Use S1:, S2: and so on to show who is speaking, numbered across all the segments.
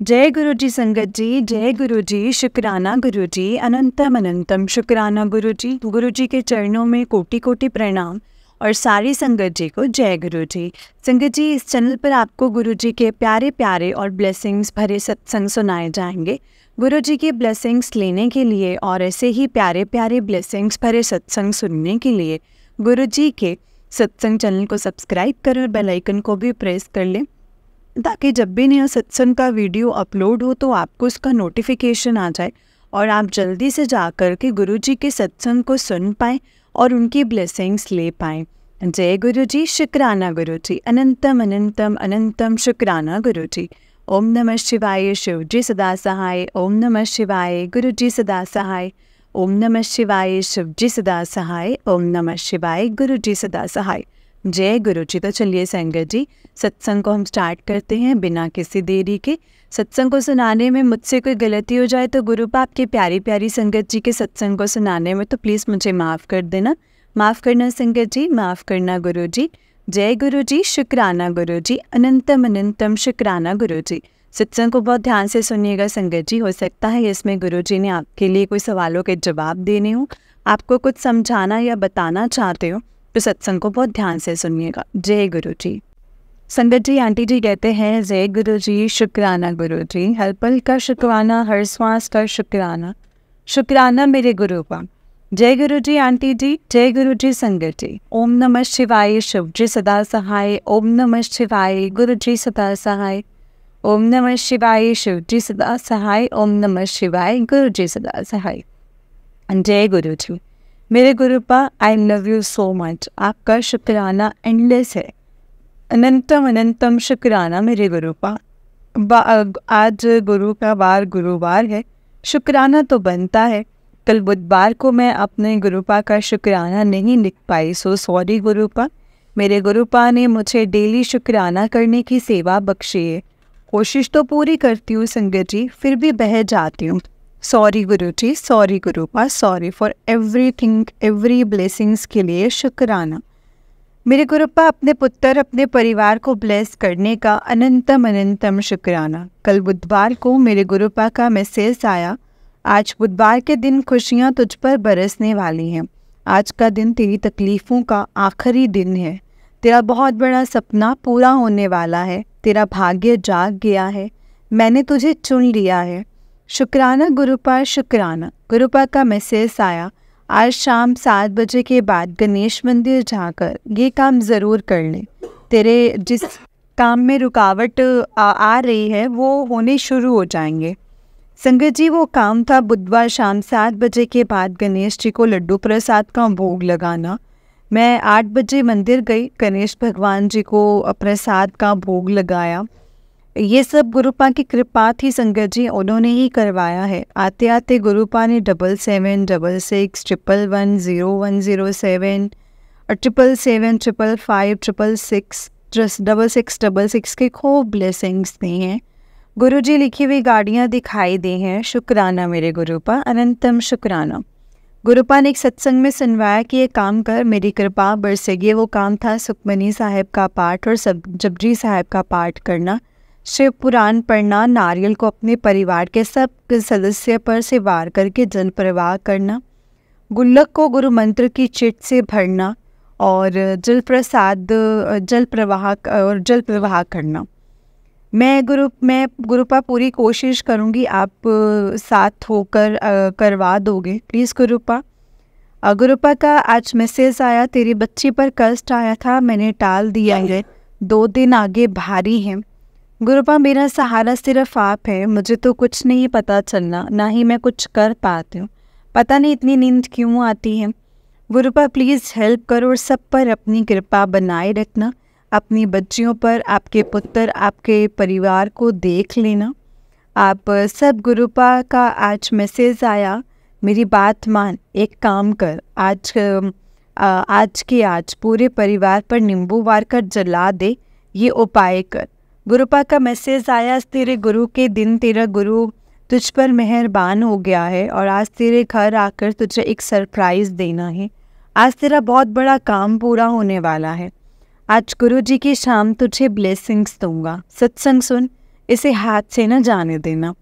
S1: जय गुरु जी संगत जी, जय गुरु जी, शुक्राना गुरु जी, अनंतम अनंतम शुक्राना गुरु जी। गुरु जी के चरणों में कोटि कोटि प्रणाम और सारी संगत जी को जय गुरु जी। संगत जी, इस चैनल पर आपको गुरु जी के प्यारे प्यारे और ब्लेसिंग्स भरे सत्संग सुनाए जाएंगे। गुरु जी की ब्लेसिंग्स लेने के लिए और ऐसे ही प्यारे प्यारे ब्लेसिंग्स भरे सत्संग सुनने के लिए गुरु जी के सत्संग चैनल को सब्सक्राइब करें और बेल आइकन को भी प्रेस कर लें, ताकि जब भी नया सत्संग का वीडियो अपलोड हो तो आपको उसका नोटिफिकेशन आ जाए और आप जल्दी से जाकर के गुरु जी के सत्संग को सुन पाएँ और उनकी ब्लेसिंग्स ले पाएँ। जय गुरु जी, शुक्राना गुरु जी, अनंतम अनंतम अनंतम शुक्राना गुरु जी। ओम नमः शिवाय, शिव जी सदा सहाय। ओम नमः शिवाय, गुरु जी सदा सहाय। ओम नमः शिवाय, शिव जी सदा सहाय। ओम नमः शिवाय, गुरु जी सदा सहाय। जय गुरु जी। तो चलिए संगत जी, सत्संग को हम स्टार्ट करते हैं बिना किसी देरी के। सत्संग को सुनाने में मुझसे कोई गलती हो जाए तो गुरु बाप की प्यारी प्यारी संगत जी के सत्संग को सुनाने में तो प्लीज़ मुझे माफ़ कर देना। माफ़ करना संगत जी, माफ़ करना गुरु जी। जय गुरु जी, शुक्राना गुरु जी, अनंतम अनंतम शुक्राना गुरु जी। सत्संग को बहुत ध्यान से सुनिएगा संगत जी। हो सकता है इसमें गुरु जी ने आपके लिए कोई सवालों के जवाब देने हो, आपको कुछ समझाना या बताना चाहते हो, तो सत्संग को बहुत ध्यान से सुनिएगा। जय गुरु जी। संगत जी, आंटी जी कहते हैं जय गुरु जी, शुक्राना गुरु जी, हर पल का शुक्राना, हर श्वास का शुक्राना, शुक्राना मेरे गुरु का। जय गुरु जी आंटी जी, जय गुरु जी संगत जी। ओम नमः शिवाय, शिव जी सदा सहाय। ओम नमः शिवाय, गुरु जी सदा सहाय। ओम नमः शिवाय, शिव जी सदा सहाय। ओम नमः शिवाय, गुरु जी सदा सहाय। जय गुरु जी। मेरे गुरुपा, I love you so much. आपका शुक्राना एंडलेस है। अनंतम अनंतम शुक्राना मेरे गुरुपा। आज गुरु का वार गुरुवार है, शुक्राना तो बनता है। कल बुधवार को मैं अपने गुरुपा का शुक्राना नहीं लिख पाई, सो सॉरी गुरुपा। मेरे गुरुपा ने मुझे डेली शुक्राना करने की सेवा बख्शी है। कोशिश तो पूरी करती हूँ संगत जी, फिर भी बह जाती हूँ। सॉरी गुरु जी, सॉरी गुरुपा, sorry for everything, every blessings के लिए शुक्राना। मेरे गुरुपा, अपने पुत्र अपने परिवार को ब्लेस करने का अनंतम अनंतम शुक्राना। कल बुधवार को मेरे गुरुपा का मैसेज आया, आज बुधवार के दिन खुशियाँ तुझ पर बरसने वाली हैं। आज का दिन तेरी तकलीफ़ों का आखिरी दिन है। तेरा बहुत बड़ा सपना पूरा होने वाला है। तेरा भाग्य जाग गया है। मैंने तुझे चुन लिया है। शुक्राना गुरुपा, शुक्राना। गुरुपा का मैसेज आया, आज शाम 7 बजे के बाद गणेश मंदिर जाकर ये काम ज़रूर कर ले। तेरे जिस काम में रुकावट आ रही है वो होने शुरू हो जाएंगे। संगत जी, वो काम था बुधवार शाम 7 बजे के बाद गणेश जी को लड्डू प्रसाद का भोग लगाना। मैं 8 बजे मंदिर गई, गणेश भगवान जी को प्रसाद का भोग लगाया। ये सब गुरुपा की कृपा थी संगत जी, उन्होंने ही करवाया है। आते आते गुरुपा ने 7766 1110107 और 777555566 के खूब ब्लेसिंग्स दी हैं। गुरु जी लिखी हुई गाड़ियाँ दिखाई दी हैं। शुक्राना मेरे गुरुपा, अनंतम शुक्राना। गुरुपा ने एक सत्संग में सुनवाया कि ये काम कर, मेरी कृपा बरसेगी। वो काम था सुखमनी साहिब का पाठ और जपजी साहिब का पाठ करना, शिव पुराण पढ़ना, नारियल को अपने परिवार के सब सदस्य पर से वार करके जल प्रवाह करना, गुल्लक को गुरु मंत्र की चिट से भरना और जल प्रवाह करना। मैं गुरुपा पूरी कोशिश करूँगी, आप साथ होकर करवा दोगे प्लीज़ गुरुपा। गुरुपा का आज मैसेज आया, तेरी बच्ची पर कष्ट आया था, मैंने टाल दिया है। 2 दिन आगे भारी हैं। गुरुपा, मेरा सहारा सिर्फ आप है। मुझे तो कुछ नहीं पता चलना, ना ही मैं कुछ कर पाती हूँ। पता नहीं इतनी नींद क्यों आती है। गुरुपा प्लीज़ हेल्प करो और सब पर अपनी कृपा बनाए रखना। अपनी बच्चियों पर, आपके पुत्र, आपके परिवार को देख लेना। आप सब गुरुपा का आज मैसेज आया, मेरी बात मान, एक काम कर, आज पूरे परिवार पर नींबू वार कर जला दे, ये उपाय कर। गुरुपा का मैसेज आया, तेरे गुरु के दिन तेरा गुरु तुझ पर मेहरबान हो गया है और आज तेरे घर आकर तुझे एक सरप्राइज़ देना है। आज तेरा बहुत बड़ा काम पूरा होने वाला है। आज गुरु जी की शाम तुझे ब्लेसिंग्स दूंगा। सत्संग सुन, इसे हाथ से न जाने देना।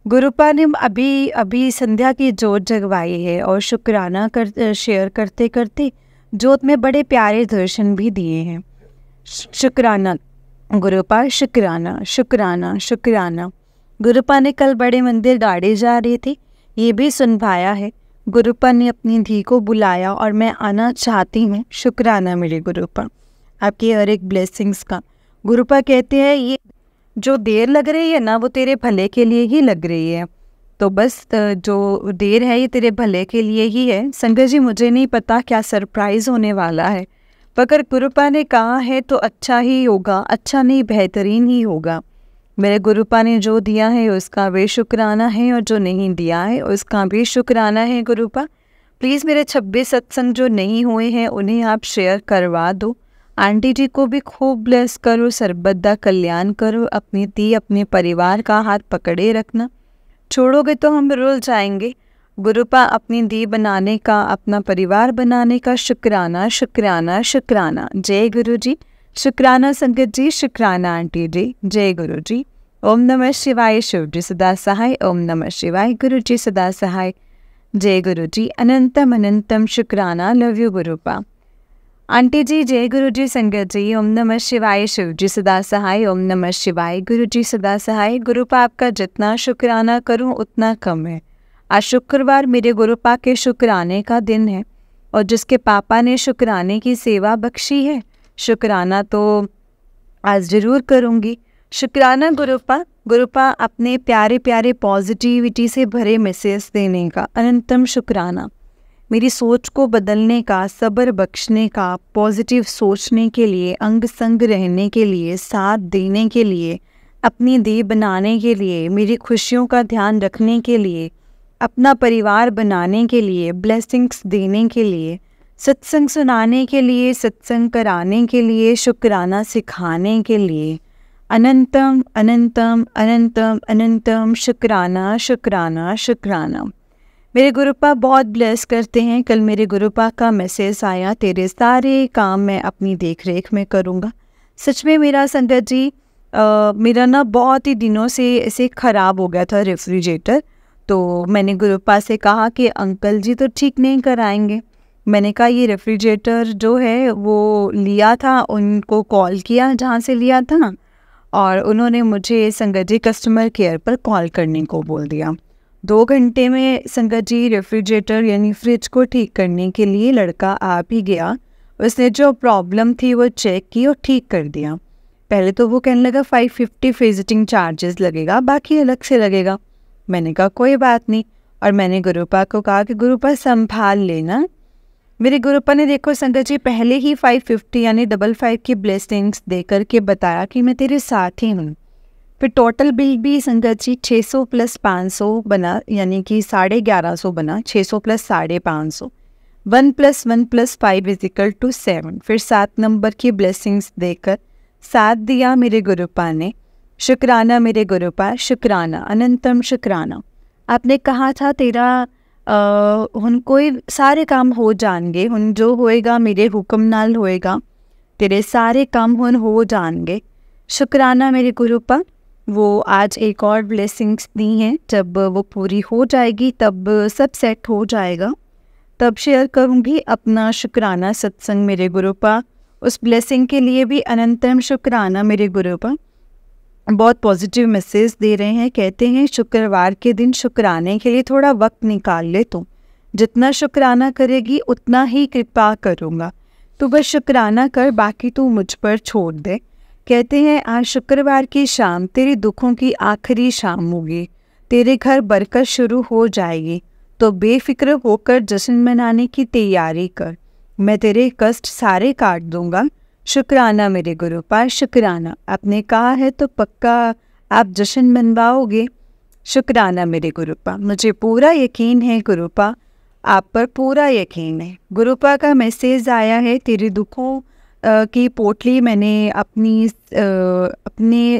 S1: गुरुपा ने अभी अभी संध्या की जोत जगवाई है और शुक्राना शेयर करते करते जोत में बड़े प्यारे दर्शन भी दिए हैं। शुक्राना गुरुपा, शुक्राना शुक्राना शुक्राना। गुरुपा ने कल बड़े मंदिर गाड़ी जा रही थी, ये भी सुन पाया है। गुरुपा ने अपनी धी को बुलाया और मैं आना चाहती हूँ। शुक्राना मेरे गुरुपा, आपकी हर एक ब्लेसिंग्स का। गुरुपा कहते हैं ये जो देर लग रही है ना वो तेरे भले के लिए ही लग रही है, तो बस जो देर है ये तेरे भले के लिए ही है। संगत जी मुझे नहीं पता क्या सरप्राइज़ होने वाला है, मगर गुरुपा ने कहा है तो अच्छा ही होगा, अच्छा नहीं बेहतरीन ही होगा। मेरे गुरुपा ने जो दिया है उसका भी शुक्राना है और जो नहीं दिया है उसका भी शुक्राना है। गुरुपा प्लीज़ मेरे 26 सत्संग जो नहीं हुए हैं उन्हें आप शेयर करवा दो। आंटी जी को भी खूब ब्लेस करो, सर्वदा कल्याण करो। अपनी दी अपने परिवार का हाथ पकड़े रखना, छोड़ोगे तो हम रुल जाएंगे। गुरुपा अपनी दी बनाने का, अपना परिवार बनाने का शुक्राना शुक्राना शुक्राना। जय गुरु जी। शुक्राना संगत जी, शुक्राना आंटी जी। जय गुरु जी। ओम नमः शिवाय। शिव जी सदा सहाय। ओम नमः शिवाय। गुरु जी सदा सहाय। जय गुरु जी। अनंतम अनंतम शुक्राना। Love you गुरुपा। आंटी जी जय गुरु जी। संगत जी ओम नमः शिवाय। शिव जी सदा सहाय। ओम नमः शिवाय। गुरु जी सदा सहाय। गुरुपा आपका जितना शुक्राना करूं उतना कम है। आज शुक्रवार मेरे गुरुपा के शुक्राने का दिन है और जिसके पापा ने शुक्राने की सेवा बख्शी है, शुक्राना तो आज ज़रूर करूँगी। शुक्राना गुरुपा। गुरुपा अपने प्यारे प्यारे पॉजिटिविटी से भरे मैसेज देने का अनंतम शुक्राना। मेरी सोच को बदलने का, सब्र बख्शने का, पॉजिटिव सोचने के लिए, अंग संग रहने के लिए, साथ देने के लिए, अपनी दी बनाने के लिए, मेरी खुशियों का ध्यान रखने के लिए, अपना परिवार बनाने के लिए, ब्लेसिंग्स देने के लिए, सत्संग सुनाने के लिए, सत्संग कराने के लिए, शुक्राना सिखाने के लिए अनंतम अनंतम अनंतम अनंतम शुक्राना शुक्राना शुक्राना। मेरे गुरुपा बहुत ब्लेस करते हैं। कल मेरे गुरुपा का मैसेज आया, तेरे सारे काम मैं अपनी देख रेख में करूँगा। सच में मेरा संगत जी मेरा ना बहुत ही दिनों से ऐसे ख़राब हो गया था रेफ्रिजरेटर। तो मैंने गुरुपा से कहा कि अंकल जी तो ठीक नहीं कराएंगे। मैंने कहा ये रेफ्रिजरेटर जो है वो लिया था, उनको कॉल किया जहाँ से लिया था ना, और उन्होंने मुझे संगत जी कस्टमर केयर पर कॉल करने को बोल दिया। 2 घंटे में संगत जी रेफ्रिजरेटर यानी फ्रिज को ठीक करने के लिए लड़का आ भी गया। उसने जो प्रॉब्लम थी वो चेक की और ठीक कर दिया। पहले तो वो कहने लगा 550 विजिटिंग चार्जेस लगेगा, बाकी अलग से लगेगा। मैंने कहा कोई बात नहीं, और मैंने गुरुपा को कहा कि गुरुपा संभाल लेना। मेरे गुरुपा ने देखो संगत जी पहले ही 550 यानी 55 की ब्लेसिंग्स दे करके बताया कि मैं तेरे साथ ही हूँ। फिर टोटल बिल भी संगत जी 600 प्लस 500 बना, यानी कि 1150 बना। 600 प्लस 550, 1 + 1 + 5 = 7। फिर 7 नंबर की ब्लेसिंग्स देकर 7 दिया मेरे गुरुपा ने। शुक्राना मेरे गुरुपा, शुक्राना अनंतम शुक्राना। आपने कहा था तेरा हुन कोई सारे काम हो जाएंगे, हुन जो होएगा मेरे हुक्म नाल होएगा, तेरे सारे काम हुन हो जाएंगे। शुक्राना मेरे गुरुपा। वो आज एक और ब्लेसिंग्स दी हैं, जब वो पूरी हो जाएगी तब सब सेट हो जाएगा, तब शेयर करूँगी अपना शुक्राना सत्संग मेरे गुरुपा। उस ब्लेसिंग के लिए भी अनंतम शुक्राना मेरे गुरुपा। बहुत पॉजिटिव मैसेज दे रहे हैं, कहते हैं शुक्रवार के दिन शुक्राने के लिए थोड़ा वक्त निकाल ले तुम, जितना शुक्राना करेगी उतना ही कृपा करूँगा, तो बस शुक्राना कर, बाकी तू मुझ पर छोड़ दे। कहते हैं आज शुक्रवार की शाम तेरे दुखों की आखिरी शाम होगी, तेरे घर बरकत शुरू हो जाएगी, तो बेफिक्र होकर जश्न मनाने की तैयारी कर। मैं तेरे कष्ट सारे काट दूंगा। शुक्राना मेरे गुरुपा, शुक्राना। आपने कहा है तो पक्का आप जश्न मनवाओगे। शुक्राना मेरे गुरुपा। मुझे पूरा यकीन है गुरुपा, आप पर पूरा यकीन है। गुरुपा का मैसेज आया है, तेरे दुखों की पोटली मैंने अपने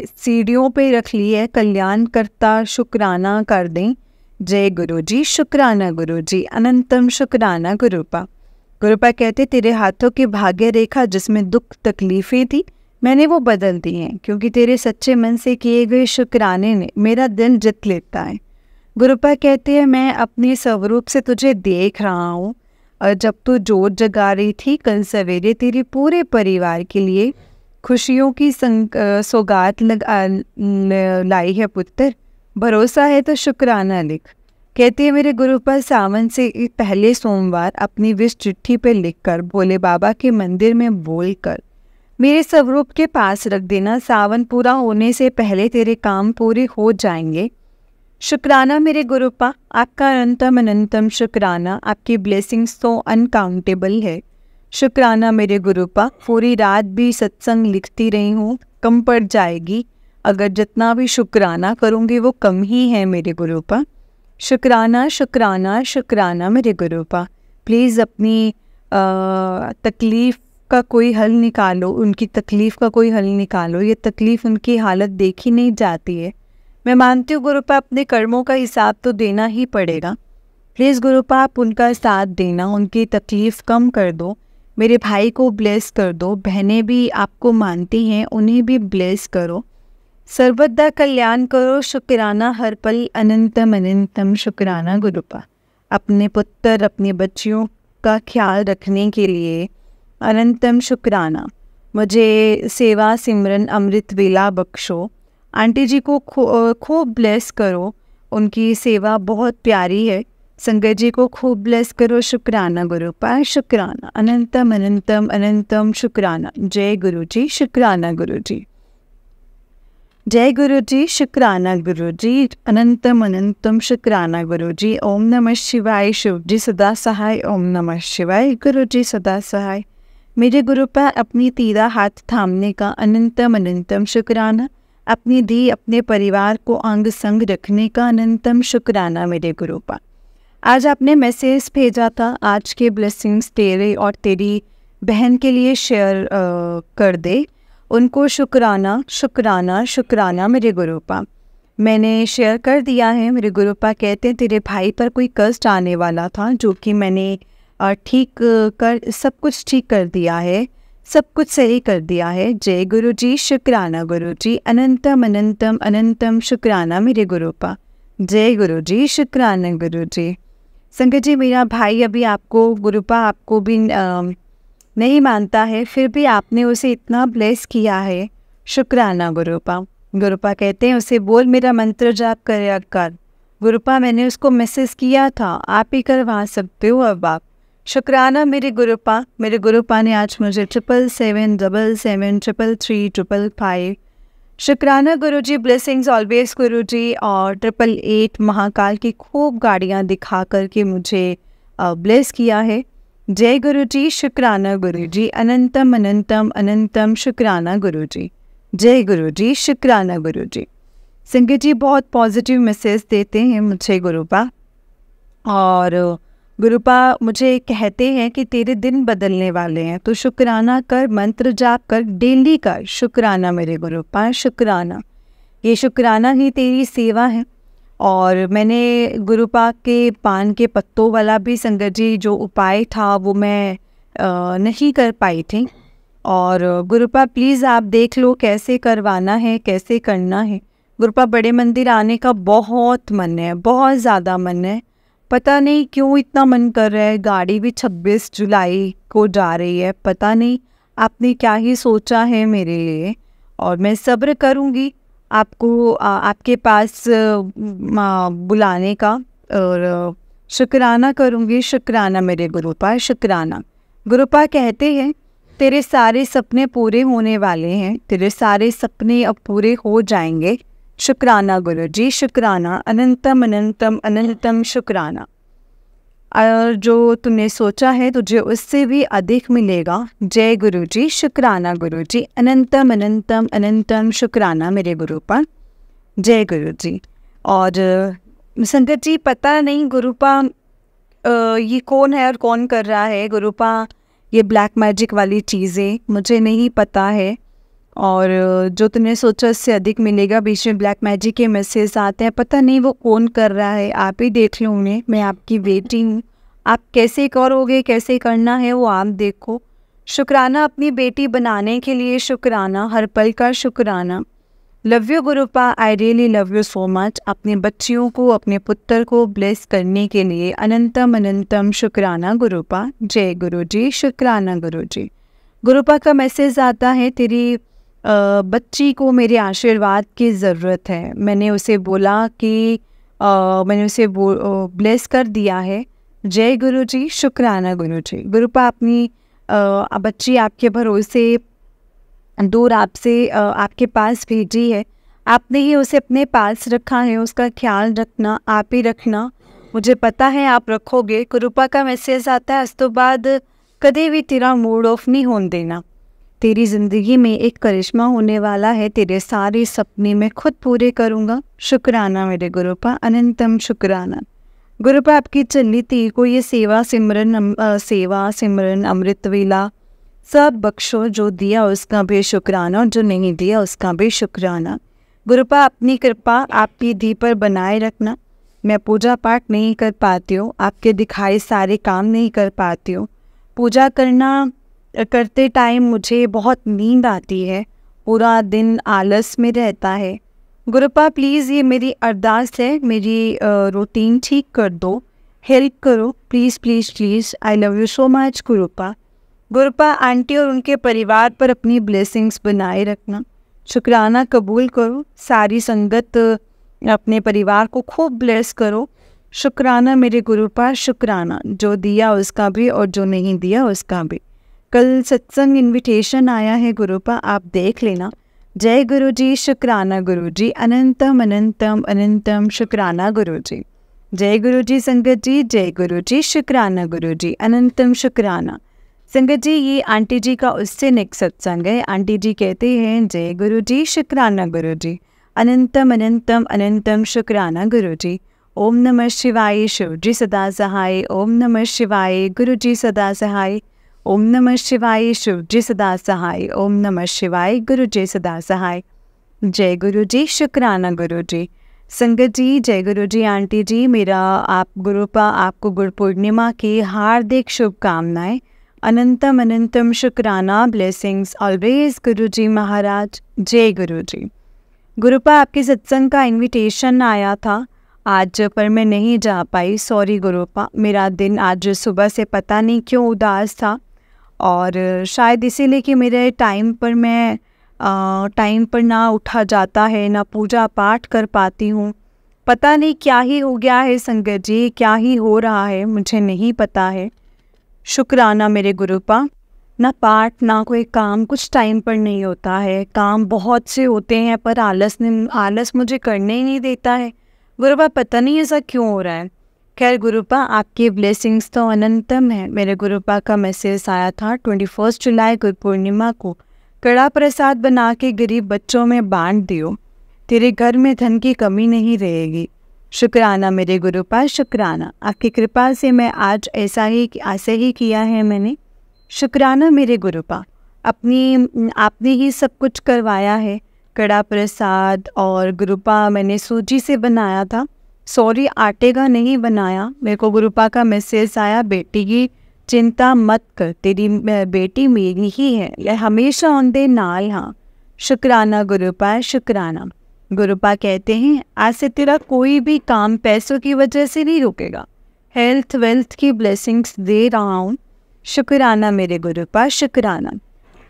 S1: सीढ़ियों पे रख ली है, कल्याण करता शुक्राना कर दें। जय गुरु जी। शुक्राना गुरु जी, अनंतम शुक्राना गुरुपा। गुरुपा कहते तेरे हाथों की भाग्य रेखा जिसमें दुख तकलीफ़ें थी मैंने वो बदल दिए हैं, क्योंकि तेरे सच्चे मन से किए गए शुक्राने ने मेरा दिल जीत लेता है। गुरुपा कहते हैं, मैं अपने स्वरूप से तुझे देख रहा हूँ, और जब तू जोत जगा रही थी कल सवेरे तेरे पूरे परिवार के लिए खुशियों की सौगात लाई है पुत्र। भरोसा है तो शुक्राना लिख। कहते हैं, मेरे गुरुपा सावन से पहले सोमवार अपनी विश चिट्ठी पे लिखकर भोले बाबा के मंदिर में बोलकर मेरे स्वरूप के पास रख देना। सावन पूरा होने से पहले तेरे काम पूरे हो जाएंगे। शुक्राना मेरे गुरुपा, आपका अनंतम अनंतम शुक्राना। आपकी ब्लेसिंग्स तो अनकाउंटेबल है। शुक्राना मेरे गुरुपा, पूरी रात भी सत्संग लिखती रही हूँ, कम पड़ जाएगी। अगर जितना भी शुक्राना करूँगी वो कम ही है मेरे गुरुपा। शुक्राना शुक्राना शुक्राना मेरे गुरुपा। प्लीज़ अपनी तकलीफ़ का कोई हल निकालो, उनकी तकलीफ़ का कोई हल निकालो। ये तकलीफ़, उनकी हालत देखी नहीं जाती है। मैं मानती हूँ गुरुपा, अपने कर्मों का हिसाब तो देना ही पड़ेगा। प्लीज़ गुरुपा, आप उनका साथ देना, उनकी तकलीफ़ कम कर दो। मेरे भाई को ब्लेस कर दो। बहनें भी आपको मानती हैं, उन्हें भी ब्लेस करो। सर्वदा कल्याण करो। शुक्राना हर पल अनंतम अनंतम शुक्राना गुरुपा। अपने पुत्र, अपनी बच्चियों का ख्याल रखने के लिए अनंतम शुक्राना। मुझे सेवा सिमरन अमृत वेला बख्शो। आंटी जी को खूब ब्लेस करो, उनकी सेवा बहुत प्यारी है। संगत जी को खूब ब्लेस करो। शुक्राना गुरुपा, शुक्राना अनंतम अनंतम अनंतम शुक्राना। जय गुरु जी, शुक्राना गुरु जी। जय गुरु जी, शुक्राना गुरु जी। अनंतम अनंतम शुक्राना गुरु जी। ओम नमः शिवाय। शिव जी सदा सहाय। ओम नमः शिवाय। गुरु जी सदा सहाय। मेरे गुरुपा, अपनी तीरा हाथ थामने का अनंतम अनंतम शुक्राना। अपनी धी, अपने परिवार को अंग संग रखने का अनंतम शुक्राना मेरे गुरुपा। आज आपने मैसेज भेजा था, आज के ब्लेसिंग्स तेरे और तेरी बहन के लिए शेयर कर दे। उनको शुक्राना शुक्राना शुक्राना मेरे गुरुपा। मैंने शेयर कर दिया है। मेरे गुरुपा कहते हैं, तेरे भाई पर कोई कष्ट आने वाला था, जो कि मैंने ठीक कर, सब कुछ ठीक कर दिया है, सब कुछ सही कर दिया है। जय गुरु जी, शुक्राना गुरु जी। अनंतम अनंतम अनंतम शुक्राना मेरे गुरुपा। जय गुरु जी, शुक्राना गुरु जी। संगत जी, मेरा भाई अभी आपको गुरुपा आपको भी नहीं मानता है, फिर भी आपने उसे इतना ब्लेस किया है। शुक्राना गुरुपा। गुरुपा कहते हैं, उसे बोल मेरा मंत्र जाप कर कर। गुरुपा, मैंने उसको मैसेज किया था, आप ही करवा सकते हो अब आप। शुक्राना मेरे गुरुपा। मेरे गुरुपा ने आज मुझे 7777333355 शुक्राना गुरु जी। ब्लेसिंग्स ऑलवेज गुरु जी। और 888 महाकाल की खूब गाड़ियाँ दिखा करके मुझे ब्लेस किया है। जय गुरु जी, शुक्राना गुरु जी। अनंतम अनंतम अनंतम शुक्राना गुरु जी। जय गुरु जी, शुक्राना गुरु जी। संगत जी, बहुत पॉजिटिव मैसेज देते हैं मुझे गुरुपा, और गुरुपा मुझे कहते हैं कि तेरे दिन बदलने वाले हैं, तो शुक्राना कर, मंत्र जाप कर, डेली कर। शुक्राना मेरे गुरुपा, शुक्राना। ये शुक्राना ही तेरी सेवा है। और मैंने गुरुपा के पान के पत्तों वाला भी संगत जी जो उपाय था वो मैं नहीं कर पाई थी। और गुरुपा प्लीज़ आप देख लो कैसे करवाना है, कैसे करना है। गुरुपा, बड़े मंदिर आने का बहुत मन है, बहुत ज़्यादा मन है। पता नहीं क्यों इतना मन कर रहा है। गाड़ी भी 26 जुलाई को जा रही है। पता नहीं आपने क्या ही सोचा है मेरे लिए, और मैं सब्र करूँगी आपको आपके पास बुलाने का, और शुक्राना करूँगी। शुक्राना मेरे गुरुपा, शुक्राना। गुरुपा कहते हैं, तेरे सारे सपने पूरे होने वाले हैं, तेरे सारे सपने अब पूरे हो जाएंगे। शुक्राना गुरु जी, शुक्राना। अनंतम अनंतम अनंतम शुक्राना। और जो तूने सोचा है तुझे उससे भी अधिक मिलेगा। जय गुरु जी, शुक्राना गुरु जी। अनंतम अनंतम अनंतम शुक्राना मेरे गुरुपा। जय गुरु जी। और संगत जी, पता नहीं गुरुपा ये कौन है और कौन कर रहा है। गुरुपा, ये ब्लैक मैजिक वाली चीज़ें मुझे नहीं पता है, और जो तुमने सोचा उससे अधिक मिलेगा, बीच में ब्लैक मैजिक के मैसेज आते हैं, पता नहीं वो कौन कर रहा है। आप ही देख लो उन्हें, मैं आपकी बेटी हूँ। आप कैसे करोगे, कैसे करना है वो आप देखो। शुक्राना अपनी बेटी बनाने के लिए, शुक्राना हर पल का शुक्राना। Love you गुरुपा, I really love you so much. अपने बच्चियों को, अपने पुत्र को ब्लेस करने के लिए अनंतम अनंतम शुक्राना गुरुपा। जय गुरु जी, शुक्राना गुरु जी। गुरुपा का मैसेज आता है, तेरी बच्ची को मेरे आशीर्वाद की ज़रूरत है। मैंने उसे बोला कि मैंने उसे ब्लेस कर दिया है। जय गुरु जी, शुक्राना गुरु जी। गुरुपा अपनी बच्ची आपके भरोसे दूर आपसे आपके पास भेजी है। आपने ही उसे अपने पास रखा है। उसका ख्याल रखना, आप ही रखना। मुझे पता है आप रखोगे। गुरुपा का मैसेज आता है, आज तो बाद कभी भी तेरा मूड ऑफ नहीं होने देना। तेरी ज़िंदगी में एक करिश्मा होने वाला है। तेरे सारे सपने मैं खुद पूरे करूँगा। शुक्राना मेरे गुरुपा, अनंतम शुक्राना। गुरुपा आपकी चलनी थी को ये सेवा सिमरन अमृत वेला सब बख्शो। जो दिया उसका भी शुक्राना, जो नहीं दिया उसका भी शुक्राना। गुरुपा अपनी कृपा आपकी धी पर बनाए रखना। मैं पूजा पाठ नहीं कर पाती हूँ, आपके दिखाए सारे काम नहीं कर पाती हूँ। पूजा करते टाइम मुझे बहुत नींद आती है, पूरा दिन आलस में रहता है। गुरुपा प्लीज़ ये मेरी अरदास है, मेरी रूटीन ठीक कर दो, हेल्प करो please please please. I love you so much गुरुपा। गुरुपा aunty और उनके परिवार पर अपनी ब्लेसिंग्स बनाए रखना। शुक्राना कबूल करो। सारी संगत अपने परिवार को खूब ब्लेस करो। शुक्राना मेरे गुरुपा, शुक्राना। जो दिया उसका भी और जो नहीं दिया उसका भी। कल सत्संग इनविटेशन आया है गुरुपा, आप देख लेना। जय गुरु जी, शुक्राना गुरु जी, अनंतम अनंतम अनंतम शुक्राना गुरु जी। जय गुरु जी संगत जी, जय गुरु जी, शुक्राना गुरु जी, अनंतम शुक्राना। संगत जी ये आंटी जी का उससे नेक्स्ट सत्संग है। आंटी जी कहते हैं, जय गुरु जी, शुक्राना गुरु जी, अनंतम अनंतम अनंतम शुक्राना गुरु जी। ओम नमः शिवाय, शिव जी सदा सहाय। ओम नमः शिवाय, गुरु जी सदा सहाय। ओम नमः शिवाय, शिव जी सदा सहाय। ओम नमः शिवाय, गुरु जी सदा सहाय। जय गुरु जी, शुक्राना गुरु जी। संगत जी जय गुरु जी। आंटी जी मेरा आप गुरुपा आपको गुरु पूर्णिमा की हार्दिक शुभकामनाएं। अनंतम अनंतम शुक्राना, ब्लेसिंग्स ऑलवेज गुरु जी महाराज। जय गुरु जी। गुरुपा आपके सत्संग का इनविटेशन आया था आज, पर मैं नहीं जा पाई, सॉरी गुरुपा। मेरा दिन आज सुबह से पता नहीं क्यों उदास था, और शायद इसीलिए कि मेरे टाइम पर ना उठा जाता है, ना पूजा पाठ कर पाती हूँ। पता नहीं क्या ही हो गया है संगत जी, क्या ही हो रहा है मुझे नहीं पता है। शुक्राना मेरे गुरुपा। ना पाठ ना कोई काम कुछ टाइम पर नहीं होता है। काम बहुत से होते हैं पर आलस मुझे करने ही नहीं देता है। गुरुपा पता नहीं ऐसा क्यों हो रहा है। खैर गुरुपा आपकी ब्लेसिंग्स तो अनंतम है। मेरे गुरुपा का मैसेज आया था 21 जुलाई गुरु पूर्णिमा को कड़ा प्रसाद बना के गरीब बच्चों में बांट दियो, तेरे घर में धन की कमी नहीं रहेगी। शुक्राना मेरे गुरुपा, शुक्राना। आपकी कृपा से मैं आज ऐसे ही किया है मैंने। शुक्राना मेरे गुरुपा। आपने ही सब कुछ करवाया है। कड़ा प्रसाद और गुरुपा मैंने सूजी से बनाया था, सॉरी आटे का नहीं बनाया। मेरे को गुरुपा का मैसेज आया, बेटी की चिंता मत कर, तेरी बेटी मेरी ही है, यह हमेशा उनके नाल। हाँ शुक्राना गुरुपा, शुक्राना। गुरुपा कहते हैं आज से तेरा कोई भी काम पैसों की वजह से नहीं रुकेगा। हेल्थ वेल्थ की ब्लेसिंग्स दे रहा हूँ। शुक्राना मेरे गुरुपा, शुक्राना।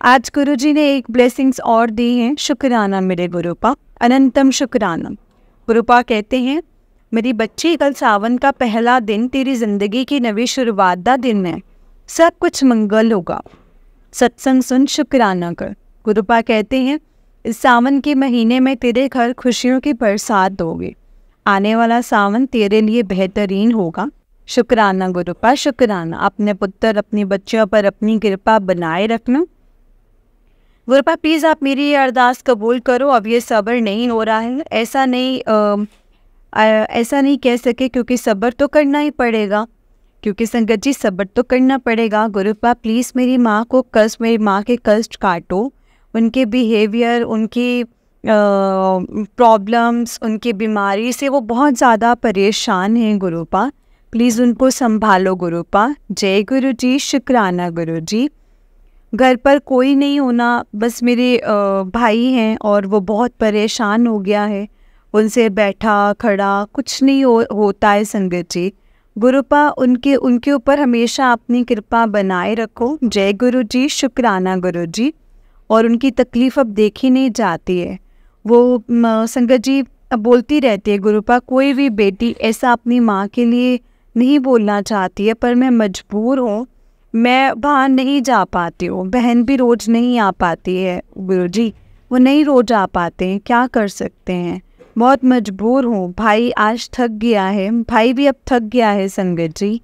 S1: आज गुरुजी ने एक ब्लेसिंग्स और दी हैं। शुक्राना मेरे गुरुपा, अनंतम शुक्राना। गुरुपा कहते हैं मेरी बच्ची, कल सावन का पहला दिन तेरी जिंदगी की नवी शुरुआत का दिन है। सब कुछ मंगल होगा। सत्संग सुन, शुक्राना कर। गुरुपा कहते हैं इस सावन के महीने में तेरे घर खुशियों की बरसात होगी। आने वाला सावन तेरे लिए बेहतरीन होगा। शुक्राना गुरुपा, शुक्राना। अपने पुत्र अपनी बच्चियों पर अपनी कृपा बनाए रखना। गुरुपा प्लीज़ आप मेरी ये अरदास कबूल करो। अब ये सब्र नहीं हो रहा है, ऐसा नहीं कह सके क्योंकि सब्र तो करना ही पड़ेगा, क्योंकि संगत जी सब्र तो करना पड़ेगा। गुरुपा प्लीज़ मेरी माँ के कष्ट काटो। उनके बिहेवियर, उनकी प्रॉब्लम्स, उनकी बीमारी से वो बहुत ज़्यादा परेशान हैं गुरुपा। प्लीज़ उनको संभालो गुरुपा। जय गुरु जी, शुक्राना गुरु जी। घर पर कोई नहीं होना, बस मेरे भाई हैं और वो बहुत परेशान हो गया है। उनसे बैठा खड़ा कुछ नहीं होता है संगत जी। गुरुपा उनके ऊपर हमेशा अपनी कृपा बनाए रखो। जय गुरु जी, शुक्राना गुरु जी। और उनकी तकलीफ़ अब देखी नहीं जाती है। वो संगत जी अब बोलती रहती है, गुरुपा कोई भी बेटी ऐसा अपनी माँ के लिए नहीं बोलना चाहती है, पर मैं मजबूर हूँ, मैं वहाँ नहीं जा पाती हूँ। बहन भी रोज़ नहीं आ पाती है गुरुजी, वो नहीं रोज़ आ पाते हैं, क्या कर सकते हैं, बहुत मजबूर हूँ। भाई आज थक गया है, भाई भी अब थक गया है संगत जी।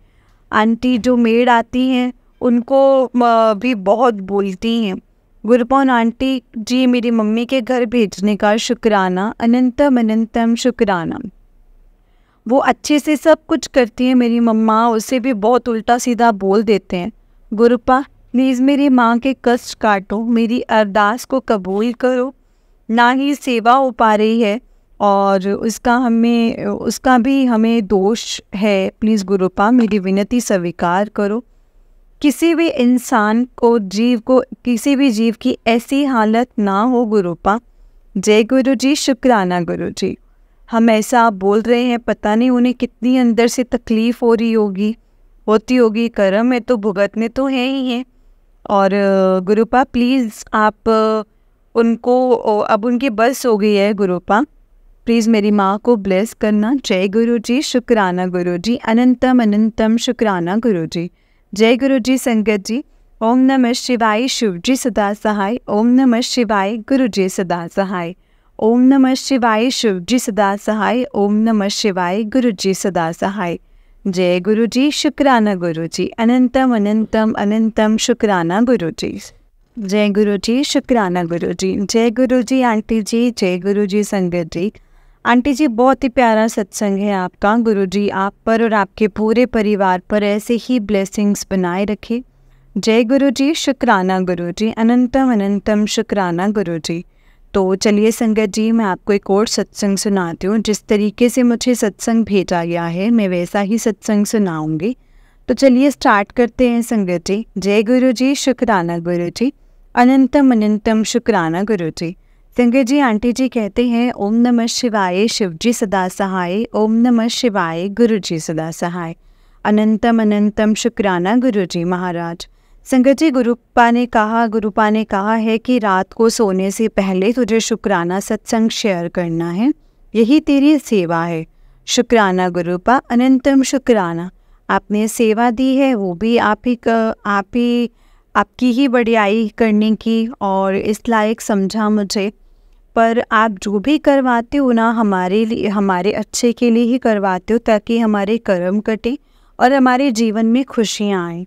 S1: आंटी जो मेड आती हैं उनको भी बहुत बोलती हैं। गुरुपौन आंटी जी मेरी मम्मी के घर भेजने का शुक्राना, अनंतम अनंतम शुक्राना। वो अच्छे से सब कुछ करती हैं मेरी मम्मा, उसे भी बहुत उल्टा सीधा बोल देते हैं। गुरुपा प्लीज़ मेरी माँ के कष्ट काटो, मेरी अरदास को कबूल करो। ना ही सेवा हो पा रही है और उसका भी हमें दोष है। प्लीज़ गुरुपा मेरी विनती स्वीकार करो। किसी भी इंसान को, जीव को, किसी भी जीव की ऐसी हालत ना हो गुरुपा। जय गुरु जी, शुक्राना गुरु जी। हम ऐसा बोल रहे हैं, पता नहीं उन्हें कितनी अंदर से तकलीफ़ हो रही होती होगी। कर्म में तो भुगतने तो है ही हैं। और गुरुपा प्लीज़ आप उनको, अब उनकी बस हो गई है गुरुपा, प्लीज़ मेरी माँ को ब्लेस करना। जय गुरु जी, शुक्राना गुरु जी, अनंतम अनंतम शुक्राना गुरु जी। जय गुरु जी संगत जी। ओम नमः शिवाय, शिव जी सदा सहाय। ओम नमः शिवाय, गुरु जी सदा सहाय। ओम नमः शिवाय, शिव जी सदा सहाय। ओम नमः शिवाय, गुरु जी सदा सहाय। जय गुरु जी, शुक्राना गुरु जी, अनंतम अनंतम अनंतम शुक्राना गुरु जी। जय गुरु जी, शुक्राना गुरु जी। जय गुरु जी आंटी जी, जय गुरु जी संगत जी। आंटी जी बहुत ही प्यारा सत्संग है आपका। गुरु जी आप पर और आपके पूरे परिवार पर ऐसे ही ब्लेसिंग्स बनाए रखे। जय गुरु जी, शुक्राना गुरु जी, अनंतम अनंतम शुक्राना गुरु जी। तो चलिए संगत जी, मैं आपको एक और सत्संग सुनाती हूँ। जिस तरीके से मुझे सत्संग भेजा गया है मैं वैसा ही सत्संग सुनाऊंगी। तो चलिए स्टार्ट करते हैं संगत जी। जय गुरु जी, शुक्राना गुरु जी, अनंतम अनंतम शुक्राना गुरु जी। संगत जी आंटी जी कहते हैं, ओम नमः शिवाय, शिव जी सदा सहाय। ओम नमः शिवाय, गुरु जी सदा सहाय। अनंतम अनंतम शुक्राना गुरु जी महाराज। संगत जी गुरुपा ने कहा है कि रात को सोने से पहले तुझे शुक्राना सत्संग शेयर करना है, यही तेरी सेवा है। शुक्राना गुरुपा, अनंतम शुक्राना। आपने सेवा दी है वो भी आपकी ही बढ़ियाई करने की, और इस लायक समझा मुझे। पर आप जो भी करवाते हो ना हमारे लिए, हमारे अच्छे के लिए ही करवाते हो, ताकि हमारे कर्म कटे और हमारे जीवन में खुशियाँ आएँ।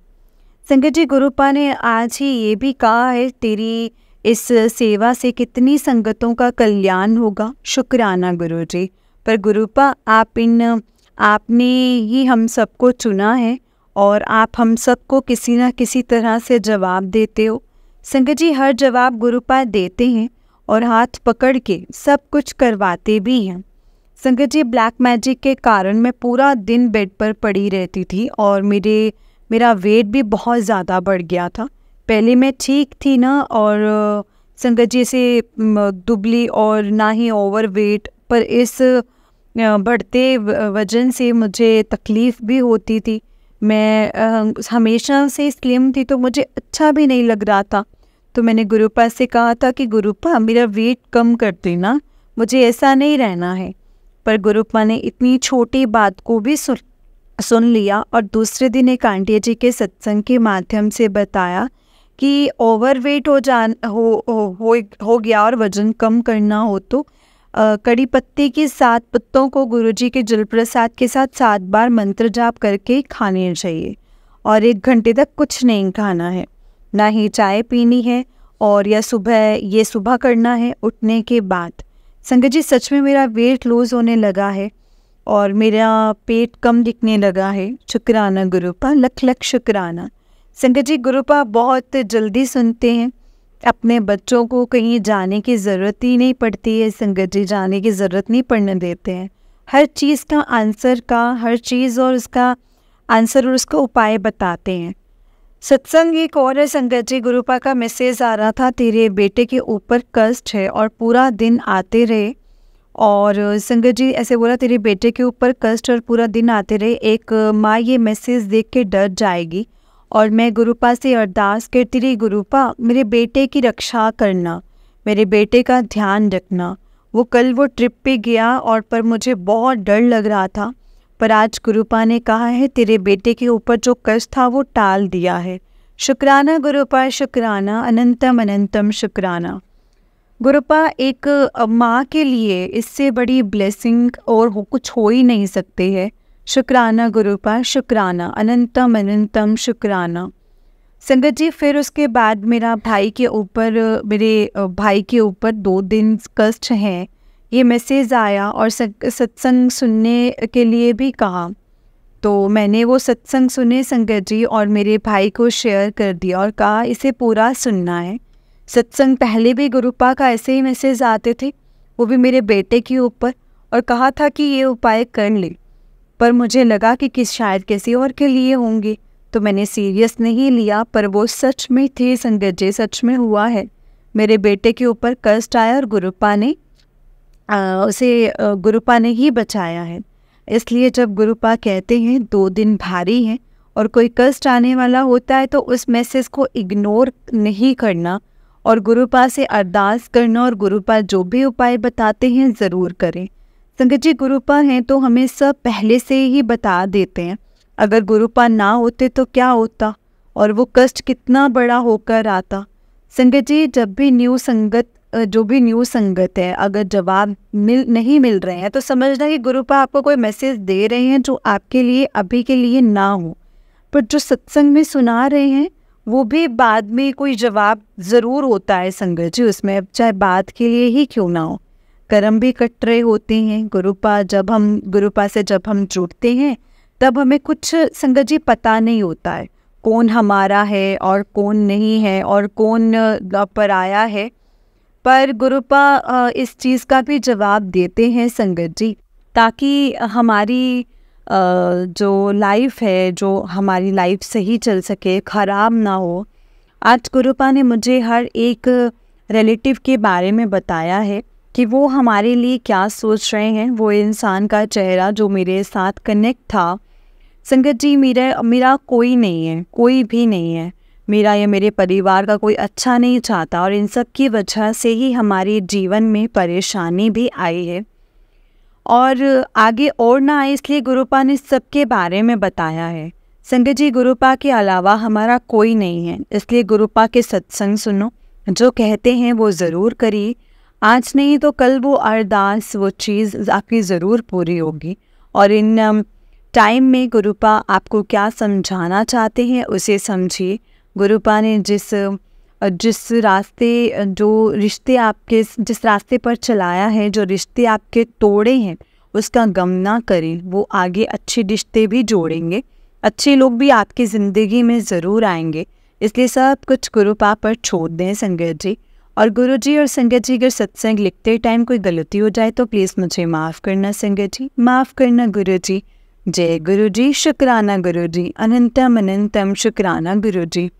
S1: संगत जी गुरुपा ने आज ही ये भी कहा है, तेरी इस सेवा से कितनी संगतों का कल्याण होगा। शुक्राना गुरु जी। पर गुरुपा आपने ही हम सबको चुना है और आप हम सबको किसी न किसी तरह से जवाब देते हो। संगत जी हर जवाब गुरुपा देते हैं और हाथ पकड़ के सब कुछ करवाते भी हैं। संगत जी ब्लैक मैजिक के कारण मैं पूरा दिन बेड पर पड़ी रहती थी और मेरा वेट भी बहुत ज़्यादा बढ़ गया था। पहले मैं ठीक थी ना, और संगत जी से दुबली और ना ही ओवर वेट, पर इस बढ़ते वजन से मुझे तकलीफ़ भी होती थी। मैं हमेशा से स्लिम थी तो मुझे अच्छा भी नहीं लग रहा था। तो मैंने गुरुपा से कहा था कि गुरुपा मेरा वेट कम कर देना, मुझे ऐसा नहीं रहना है। पर गुरुपा ने इतनी छोटी बात को भी सुन लिया और दूसरे दिन एक आंटी जी के सत्संग के माध्यम से बताया कि ओवरवेट हो गया और वजन कम करना हो तो कड़ी पत्ते की 7 पत्तों को गुरुजी के जल प्रसाद के साथ 7 बार मंत्र जाप करके खाने चाहिए और 1 घंटे तक कुछ नहीं खाना है, ना ही चाय पीनी है, और या सुबह करना है उठने के बाद। संगत जी सच में मेरा वेट लूज़ होने लगा है और मेरा पेट कम दिखने लगा है। शुक्राना गुरुपा, लख लख शुक्राना। संगत जी गुरुपा बहुत जल्दी सुनते हैं, अपने बच्चों को कहीं जाने की ज़रूरत ही नहीं पड़ती है। संगत जी जाने की ज़रूरत नहीं पड़ने देते हैं। हर चीज़ और उसका उपाय बताते हैं। सत्संग एक और है संगत जी। गुरुपा का मैसेज आ रहा था, तेरे बेटे के ऊपर कष्ट है और पूरा दिन आते रहे। और संगत जी ऐसे बोला, तेरे बेटे के ऊपर कष्ट और पूरा दिन आते रहे। एक माँ ये मैसेज देख के डर जाएगी। और मैं गुरुपा से अरदास करती रही, गुरुपा मेरे बेटे की रक्षा करना, मेरे बेटे का ध्यान रखना। वो कल वो ट्रिप पे गया और पर मुझे बहुत डर लग रहा था, पर आज गुरुपा ने कहा है तेरे बेटे के ऊपर जो कष्ट था वो टाल दिया है। शुक्राना गुरुपा, शुक्राना, अनंतम अनंतम शुक्राना। गुरुपा एक माँ के लिए इससे बड़ी ब्लेसिंग और कुछ हो ही नहीं सकती है। शुक्राना गुरुपा, शुक्राना, अनंतम अनंतम शुक्राना। संगत जी फिर उसके बाद मेरे भाई के ऊपर 2 दिन कष्ट हैं, ये मैसेज आया और सत्संग सुनने के लिए भी कहा। तो मैंने वो सत्संग सुने संगत जी और मेरे भाई को शेयर कर दिया और कहा इसे पूरा सुनना है। सत्संग पहले भी गुरुपा का ऐसे ही मैसेज आते थे, वो भी मेरे बेटे के ऊपर, और कहा था कि ये उपाय कर ले, पर मुझे लगा कि शायद किसी और के लिए होंगे, तो मैंने सीरियस नहीं लिया। पर वो सच में थे संगत जी, सच में हुआ है। मेरे बेटे के ऊपर कष्ट आया और गुरुपा ने ही बचाया है। इसलिए जब गुरुपा कहते हैं 2 दिन भारी हैं और कोई कष्ट आने वाला होता है तो उस मैसेज को इग्नोर नहीं करना और गुरुपा से अरदास करना, और गुरुपा जो भी उपाय बताते हैं ज़रूर करें। संगत जी गुरुपा हैं तो हमें सब पहले से ही बता देते हैं। अगर गुरुपा ना होते तो क्या होता और वो कष्ट कितना बड़ा होकर आता। संगत जी जो भी न्यू संगत है, अगर जवाब नहीं मिल रहे हैं तो समझना कि गुरुपा आपको कोई मैसेज दे रहे हैं जो आपके लिए अभी के लिए ना हो, पर जो सत्संग में सुना रहे हैं वो भी बाद में कोई जवाब ज़रूर होता है संगत जी उसमें, चाहे बात के लिए ही क्यों ना हो। कर्म भी कट रहे होते हैं। गुरुपा से जब हम जुड़ते हैं तब हमें कुछ संगत जी पता नहीं होता है, कौन हमारा है और कौन नहीं है और कौन पराया है, पर गुरुपा इस चीज़ का भी जवाब देते हैं संगत जी, ताकि हमारी जो लाइफ है, जो हमारी लाइफ सही चल सके, ख़राब ना हो। आज गुरुपा ने मुझे हर एक रिलेटिव के बारे में बताया है कि वो हमारे लिए क्या सोच रहे हैं। वो इंसान का चेहरा जो मेरे साथ कनेक्ट था संगत जी, मेरा कोई नहीं है, कोई भी नहीं है मेरा या मेरे परिवार का कोई अच्छा नहीं चाहता, और इन सब की वजह से ही हमारे जीवन में परेशानी भी आई है और आगे और ना आए, इसलिए गुरुपा ने सबके बारे में बताया है। संगत जी गुरुपा के अलावा हमारा कोई नहीं है, इसलिए गुरुपा के सत्संग सुनो, जो कहते हैं वो ज़रूर करिए। आज नहीं तो कल वो अरदास, वो चीज़ आपकी ज़रूर पूरी होगी। और इन टाइम में गुरुपा आपको क्या समझाना चाहते हैं उसे समझिए। गुरुपा ने जिस रास्ते पर चलाया है, जो रिश्ते आपके तोड़े हैं, उसका गम ना करें। वो आगे अच्छे रिश्ते भी जोड़ेंगे, अच्छे लोग भी आपकी ज़िंदगी में ज़रूर आएंगे। इसलिए सब कुछ गुरुपा पर छोड़ दें संगत जी। और गुरु जी और संगत जी अगर सत्संग लिखते टाइम कोई गलती हो जाए तो प्लीज़ मुझे माफ़ करना संगत जी, माफ़ करना गुरु जी। जय गुरु जी, शुक्राना गुरु जी, अनंतम अनंतम शुक्राना गुरु जी।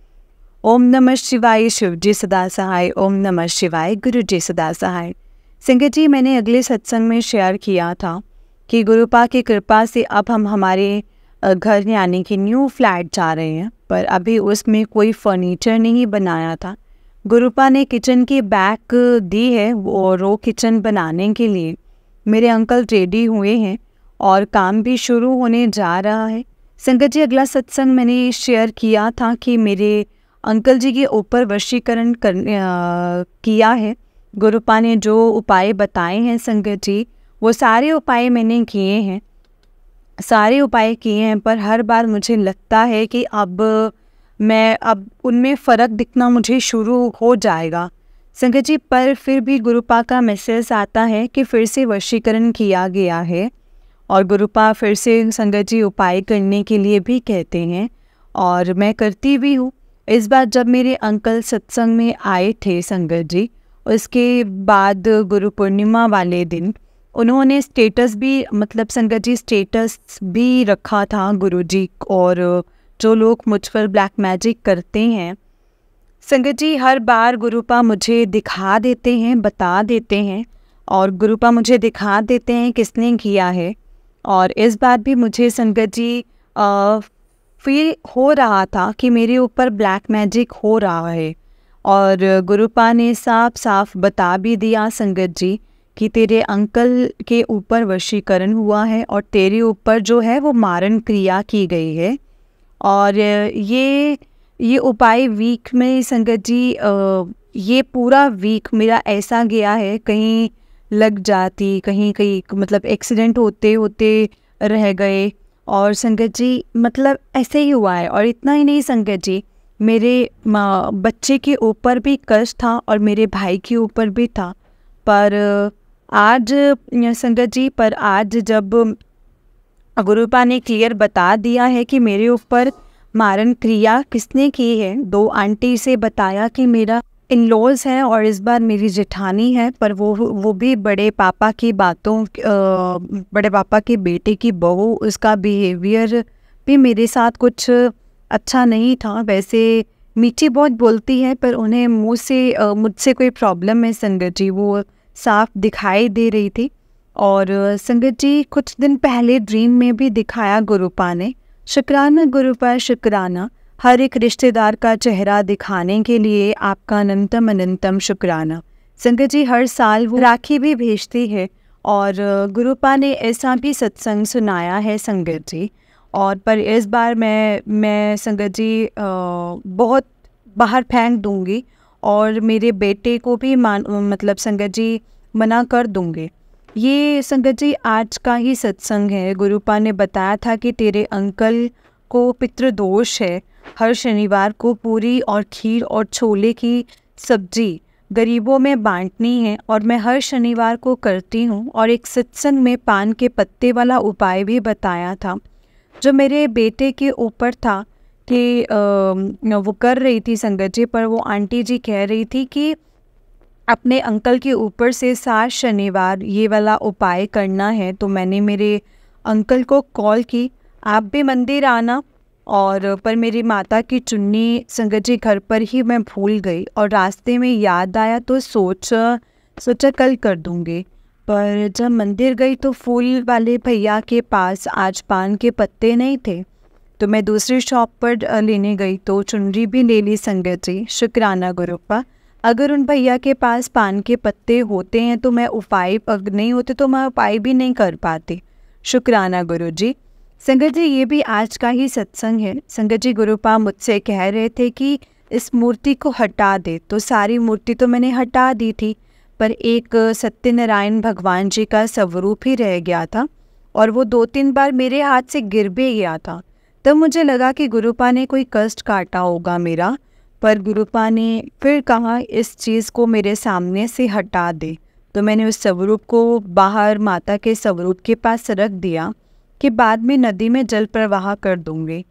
S1: ओम नमः शिवाय, शिव जी सदा सहाय। ओम नमः शिवाय, गुरु जी सदा सहाय। संगत जी मैंने अगले सत्संग में शेयर किया था कि गुरुपा की कृपा से अब हम हमारे घर यानी कि न्यू फ्लैट जा रहे हैं, पर अभी उसमें कोई फर्नीचर नहीं बनाया था। गुरुपा ने किचन की बैग दी है और वो किचन बनाने के लिए मेरे अंकल रेडी हुए हैं और काम भी शुरू होने जा रहा है। संगत जी अगला सत्संग मैंने शेयर किया था कि मेरे अंकल जी के ऊपर वशीकरण किया है। गुरुपा ने जो उपाय बताए हैं संगत जी, वो सारे उपाय मैंने किए हैं, पर हर बार मुझे लगता है कि अब उनमें फ़र्क दिखना मुझे शुरू हो जाएगा संगत जी। पर फिर भी गुरुपा का मैसेज आता है कि फिर से वशीकरण किया गया है और गुरुपा फिर से संगत जी उपाय करने के लिए भी कहते हैं और मैं करती भी हूँ। इस बार जब मेरे अंकल सत्संग में आए थे संगत जी, उसके बाद गुरु पूर्णिमा वाले दिन उन्होंने स्टेटस भी रखा था गुरुजी और जो लोग मुझ पर ब्लैक मैजिक करते हैं, संगत जी हर बार गुरुपा मुझे दिखा देते हैं, बता देते हैं, और गुरुपा मुझे दिखा देते हैं किसने किया है। और इस बार भी मुझे संगत जी फील हो रहा था कि मेरे ऊपर ब्लैक मैजिक हो रहा है, और गुरुपा ने साफ साफ बता भी दिया संगत जी कि तेरे अंकल के ऊपर वशीकरण हुआ है और तेरे ऊपर जो है वो मारण क्रिया की गई है। और ये उपाय वीक में संगत जी ये पूरा वीक मेरा ऐसा गया है, कहीं लग जाती, कहीं कहीं मतलब एक्सीडेंट होते होते रह गए, और संगत जी मतलब ऐसे ही हुआ है। और इतना ही नहीं संगत जी, मेरे बच्चे के ऊपर भी कष्ट था और मेरे भाई के ऊपर भी था। पर आज संगत जी, पर आज जब गुरुपा ने क्लियर बता दिया है कि मेरे ऊपर मारण क्रिया किसने की है, 2 आंटी से बताया कि मेरा इन लॉज है और इस बार मेरी जेठानी है, पर वो भी बड़े पापा की बातों, बड़े पापा के बेटे की बहू, उसका बिहेवियर भी मेरे साथ कुछ अच्छा नहीं था। वैसे मीठी बहुत बोलती है, पर उन्हें मुझसे कोई प्रॉब्लम है संगत जी, वो साफ दिखाई दे रही थी। और संगत जी कुछ दिन पहले ड्रीम में भी दिखाया गुरुपा ने। शुक्राना गुरुपा, शुक्राना। हर एक रिश्तेदार का चेहरा दिखाने के लिए आपका अनंतम अनंतम शुक्राना। संगत जी हर साल वो राखी भी भेजती है, और गुरुपा ने ऐसा भी सत्संग सुनाया है संगत जी। और पर इस बार मैं संगत जी बहुत बाहर फेंक दूंगी, और मेरे बेटे को भी मतलब संगत जी मना कर दूंगी। ये संगत जी आज का ही सत्संग है। गुरुपा ने बताया था कि तेरे अंकल को पितृदोष है, हर शनिवार को पूरी और खीर और छोले की सब्जी गरीबों में बांटनी है, और मैं हर शनिवार को करती हूँ। और एक सत्संग में पान के पत्ते वाला उपाय भी बताया था, जो मेरे बेटे के ऊपर था कि वो कर रही थी संगत जी। पर वो आंटी जी कह रही थी कि अपने अंकल के ऊपर से 7 शनिवार ये वाला उपाय करना है। तो मैंने मेरे अंकल को कॉल की, आप भी मंदिर आना। और पर मेरी माता की चुन्नी संगत जी घर पर ही मैं भूल गई, और रास्ते में याद आया तो सोचा कल कर दूँगी। पर जब मंदिर गई तो फूल वाले भैया के पास आज पान के पत्ते नहीं थे, तो मैं दूसरी शॉप पर लेने गई तो चुनरी भी ले ली संगत जी। शुक्राना गुरुपा। अगर उन भैया के पास पान के पत्ते होते हैं तो मैं उपाय, अगर नहीं होते तो मैं उपाय भी नहीं कर पाती। शुक्राना गुरु जी। संगत जी ये भी आज का ही सत्संग है। संगत जी गुरुपा मुझसे कह रहे थे कि इस मूर्ति को हटा दे, तो सारी मूर्ति तो मैंने हटा दी थी, पर एक सत्यनारायण भगवान जी का स्वरूप ही रह गया था, और वो 2-3 बार मेरे हाथ से गिर भी गया था। तब मुझे लगा कि गुरुपा ने कोई कष्ट काटा होगा मेरा, पर गुरुपा ने फिर कहा इस चीज़ को मेरे सामने से हटा दे। तो मैंने उस स्वरूप को बाहर माता के स्वरूप के पास रख दिया कि बाद में नदी में जल प्रवाह कर दूंगी,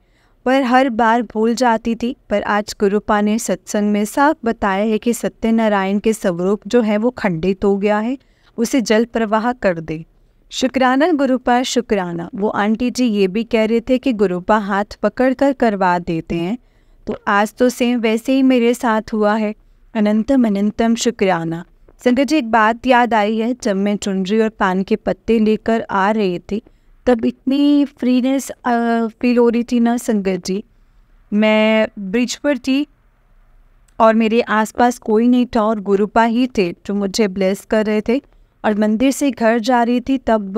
S1: पर हर बार भूल जाती थी। पर आज गुरुपा ने सत्संग में साफ बताया है कि सत्यनारायण के स्वरूप जो है वो खंडित हो गया है, उसे जल प्रवाह कर दे। शुक्राना गुरुपा, शुक्राना। वो आंटी जी ये भी कह रहे थे कि गुरुपा हाथ पकड़ कर करवा देते हैं, तो आज तो सेम वैसे ही मेरे साथ हुआ है। अनंतम अनंतम शुक्राना। संगत जी एक बात याद आई है, जब मैं चुनरी और पान के पत्ते लेकर आ रही थी तब इतनी फ्रीनेस फील हो रही थी ना संगत जी। मैं ब्रिज पर थी और मेरे आसपास कोई नहीं था, और गुरुपा ही थे जो मुझे ब्लेस कर रहे थे। और मंदिर से घर जा रही थी तब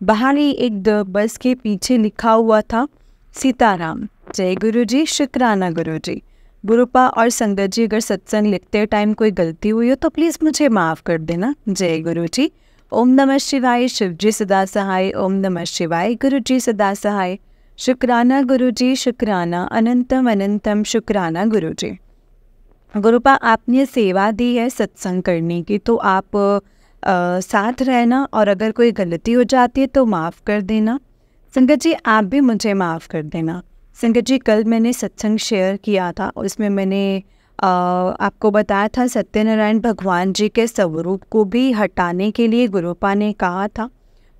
S1: बाहर ही एक बस के पीछे लिखा हुआ था सीताराम। जय गुरु जी, शुक्राना गुरु जी। गुरुपा और संगत जी अगर सत्संग लिखते टाइम कोई गलती हुई हो तो प्लीज़ मुझे माफ़ कर देना। जय गुरु जी। ओम नमः शिवाय। शिव जी सदा सहाय। ओम नमः शिवाय। गुरु जी सदा सहाय। शुक्राना गुरु जी, शुक्राना। अनंतम अनंतम शुक्राना गुरु जी। गुरुपा आपने सेवा दी है सत्संग करने की, तो आप साथ रहना, और अगर कोई गलती हो जाती है तो माफ़ कर देना। संगत जी आप भी मुझे माफ़ कर देना। संगत जी कल मैंने सत्संग शेयर किया था, उसमें मैंने आपको बताया था सत्यनारायण भगवान जी के स्वरूप को भी हटाने के लिए गुरुपा ने कहा था,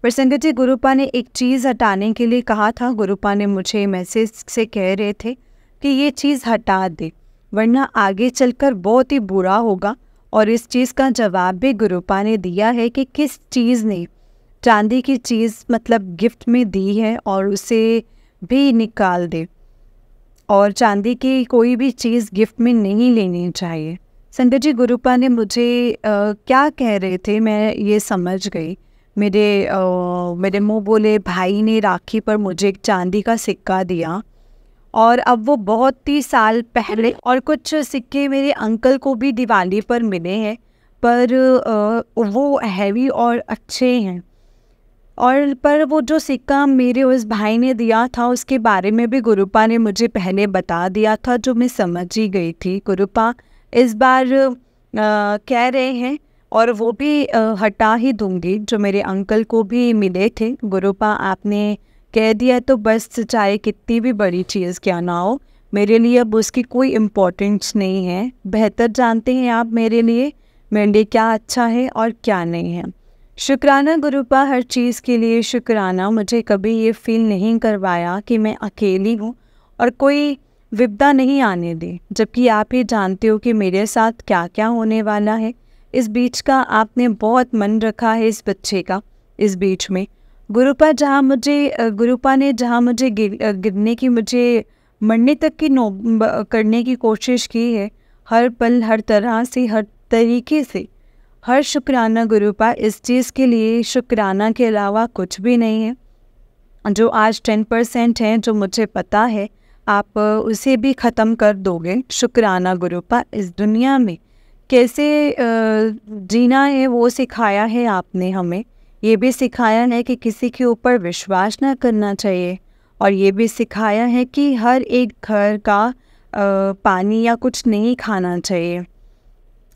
S1: पर संगत जी गुरुपा ने एक चीज़ हटाने के लिए कहा था। गुरुपा ने मुझे मैसेज से कह रहे थे कि ये चीज़ हटा दे वरना आगे चलकर बहुत ही बुरा होगा। और इस चीज़ का जवाब भी गुरुपा ने दिया है कि किस चीज़ ने चांदी की चीज़ मतलब गिफ्ट में दी है और उसे भी निकाल दे, और चांदी की कोई भी चीज़ गिफ्ट में नहीं लेनी चाहिए। संगत जी गुरुपा ने मुझे क्या कह रहे थे मैं ये समझ गई। मेरे मुँह बोले भाई ने राखी पर मुझे एक चांदी का सिक्का दिया, और अब वो बहुत ही साल पहले, और कुछ सिक्के मेरे अंकल को भी दिवाली पर मिले हैं, पर वो हैवी और अच्छे हैं। और पर वो जो सिक्का मेरे उस भाई ने दिया था उसके बारे में भी गुरुपा ने मुझे पहले बता दिया था, जो मैं समझ ही गई थी। गुरुपा इस बार कह रहे हैं और वो भी हटा ही दूंगी जो मेरे अंकल को भी मिले थे। गुरुपा आपने कह दिया तो बस, चाहे कितनी भी बड़ी चीज़ क्या ना हो, मेरे लिए अब उसकी कोई इम्पोर्टेंस नहीं है। बेहतर जानते हैं आप मेरे लिए क्या अच्छा है और क्या नहीं है। शुक्राना गुरुपा हर चीज़ के लिए शुक्राना। मुझे कभी ये फील नहीं करवाया कि मैं अकेली हूँ और कोई विपदा नहीं आने दी, जबकि आप ही जानते हो कि मेरे साथ क्या क्या होने वाला है। इस बीच का आपने बहुत मन रखा है इस बच्चे का। इस बीच में गुरुपा ने जहाँ मुझे गिरने की, मुझे मरने तक की करने की कोशिश की है, हर पल हर तरह से हर तरीके से। हर शुक्राना गुरुपा, इस चीज़ के लिए शुक्राना के अलावा कुछ भी नहीं है। जो आज 10% है जो मुझे पता है, आप उसे भी ख़त्म कर दोगे। शुक्राना गुरुपा, इस दुनिया में कैसे जीना है वो सिखाया है आपने हमें। ये भी सिखाया है कि किसी के ऊपर विश्वास ना करना चाहिए, और ये भी सिखाया है कि हर एक घर का पानी या कुछ नहीं खाना चाहिए।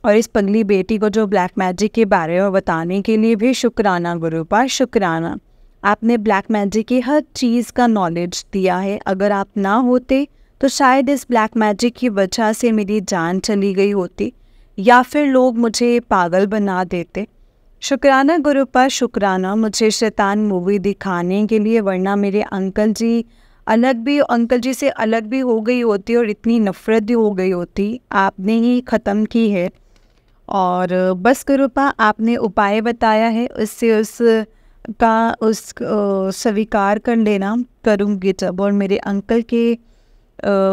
S1: और इस पगली बेटी को जो ब्लैक मैजिक के बारे में बताने के लिए भी शुक्राना गुरुपा, शुक्राना। आपने ब्लैक मैजिक की हर चीज़ का नॉलेज दिया है। अगर आप ना होते तो शायद इस ब्लैक मैजिक की वजह से मेरी जान चली गई होती, या फिर लोग मुझे पागल बना देते। शुक्राना गुरुपा, शुक्राना मुझे शैतान मूवी दिखाने के लिए, वरना मेरे अंकल जी से अलग भी हो गई होती और इतनी नफ़रत भी हो गई होती। आपने ही ख़त्म की है। और बस गुरुपा, आपने उपाय बताया है, उससे स्वीकार कर लेना करूँगी जब, और मेरे अंकल के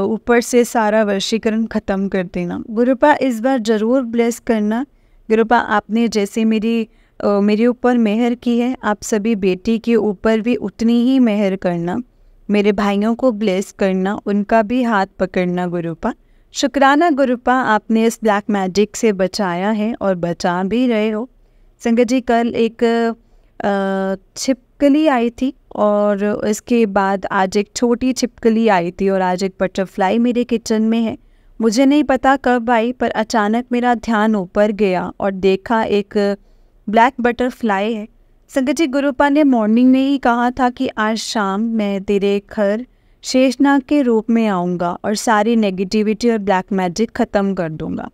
S1: ऊपर से सारा वशीकरण ख़त्म कर देना। गुरुपा इस बार ज़रूर ब्लेस करना। गुरुपा आपने जैसे मेरे ऊपर मेहर की है, आप सभी बेटी के ऊपर भी उतनी ही मेहर करना। मेरे भाइयों को ब्लेस करना, उनका भी हाथ पकड़ना गुरुपा। शुक्राना गुरुपा, आपने इस ब्लैक मैजिक से बचाया है और बचा भी रहे हो। संगत जी, कल एक छिपकली आई थी, और इसके बाद आज एक छोटी छिपकली आई थी, और आज एक बटरफ्लाई मेरे किचन में है। मुझे नहीं पता कब आई, पर अचानक मेरा ध्यान ऊपर गया और देखा एक ब्लैक बटरफ्लाई है। संगत जी, गुरुपा ने मॉर्निंग में ही कहा था कि आज शाम मैं तेरे घर शेषनाग के रूप में आऊँगा और सारी नेगेटिविटी और ब्लैक मैजिक ख़त्म कर दूँगा।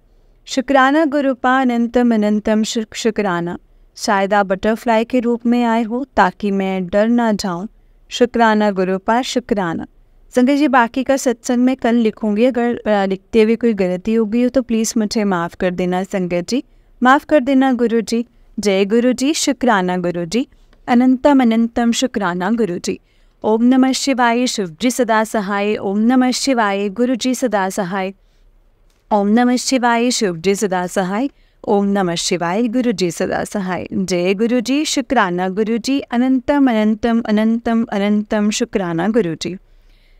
S1: शुक्राना गुरुपा, अनंतम अनंतम शुक्राना। शायद आप बटरफ्लाई के रूप में आए हो ताकि मैं डर ना जाऊँ। शुक्राना गुरुपा, शुक्राना। संगत जी, बाकी का सत्संग में कल लिखूँगी। अगर लिखते हुए कोई गलती हो गई हो तो प्लीज़ मुझे माफ़ कर देना संगत जी, माफ़ कर देना गुरु जी। जय गुरु जी, शुक्राना गुरु जी, अनंतम अनंतम शुक्राना गुरु जी। ओम नमः शिवाय, शिव जी सदा सहाय। ओम नमः शिवाय, गुरु जी सदा सहाय। ओम नमः शिवाय, शिव जी सदा सहाय। ओम नमः शिवाय, गुरु जी सदा सहाय। जय गुरु जी, शुक्राना गुरु जी, अनंतम अनंतम अनंतम अनंतम शुक्राना गुरु जी।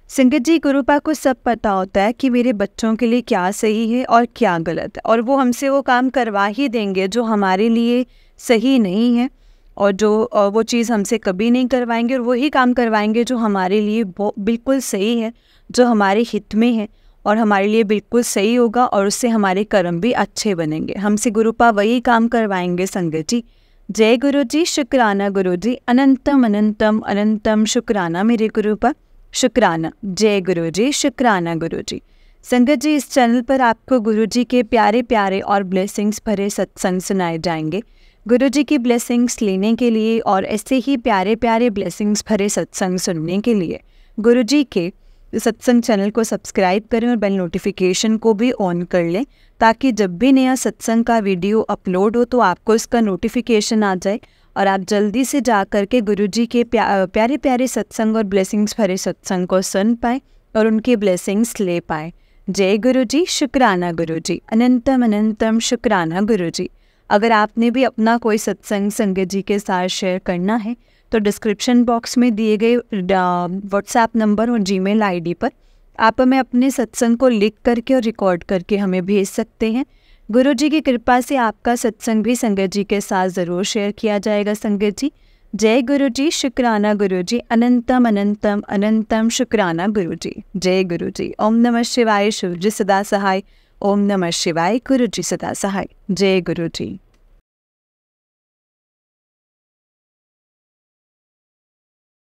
S1: संगत जी, गुरुपा को सब पता होता है कि मेरे बच्चों के लिए क्या सही है और क्या गलत है, और वो हमसे वो काम करवा ही देंगे जो हमारे लिए सही नहीं है, और जो वो चीज़ हमसे कभी नहीं करवाएंगे, और वही काम करवाएंगे जो हमारे लिए बिल्कुल सही है, जो हमारे हित में है और हमारे लिए बिल्कुल सही होगा, और उससे हमारे कर्म भी अच्छे बनेंगे। हमसे गुरुपा वही काम करवाएंगे संगत जी। जय गुरु जी, शुक्राना गुरु जी, अनंतम अनंतम अनंतम शुक्राना मेरे गुरुपा, शुक्राना। जय गुरु जी, शुक्राना गुरु जी। संगत जी, इस चैनल पर आपको गुरु जी के प्यारे प्यारे और ब्लेसिंग्स भरे सत्संग सुनाए जाएंगे। गुरुजी की ब्लेसिंग्स लेने के लिए और ऐसे ही प्यारे प्यारे ब्लेसिंग्स भरे सत्संग सुनने के लिए गुरुजी के सत्संग चैनल को सब्सक्राइब करें और बेल नोटिफिकेशन को भी ऑन कर लें, ताकि जब भी नया सत्संग का वीडियो अपलोड हो तो आपको इसका नोटिफिकेशन आ जाए और आप जल्दी से जा कर के गुरुजी के प्यारे प्यारे सत्संग और ब्लेसिंग्स भरे सत्संग को सुन पाए और उनकी ब्लेसिंग्स ले पाए। जय गुरुजी, शुक्राना गुरुजी, अनंतम अनंतम शुक्राना गुरुजी। अगर आपने भी अपना कोई सत्संग संगत जी के साथ शेयर करना है तो डिस्क्रिप्शन बॉक्स में दिए गए व्हाट्सएप नंबर और जीमेल आईडी पर आप हमें अपने सत्संग को लिख करके और रिकॉर्ड करके हमें भेज सकते हैं। गुरुजी की कृपा से आपका सत्संग भी संगत जी के साथ ज़रूर शेयर किया जाएगा। संगत जी, जय गुरुजी, शुक्राना गुरुजी, अनंतम अनंतम अनंतम शुक्राना गुरुजी। जय गुरुजी। ओम नमः शिवाय, शिवजी सदा सहाय। ओम नमः शिवाय, गुरुजी सदा सहाय। जय गुरुजी।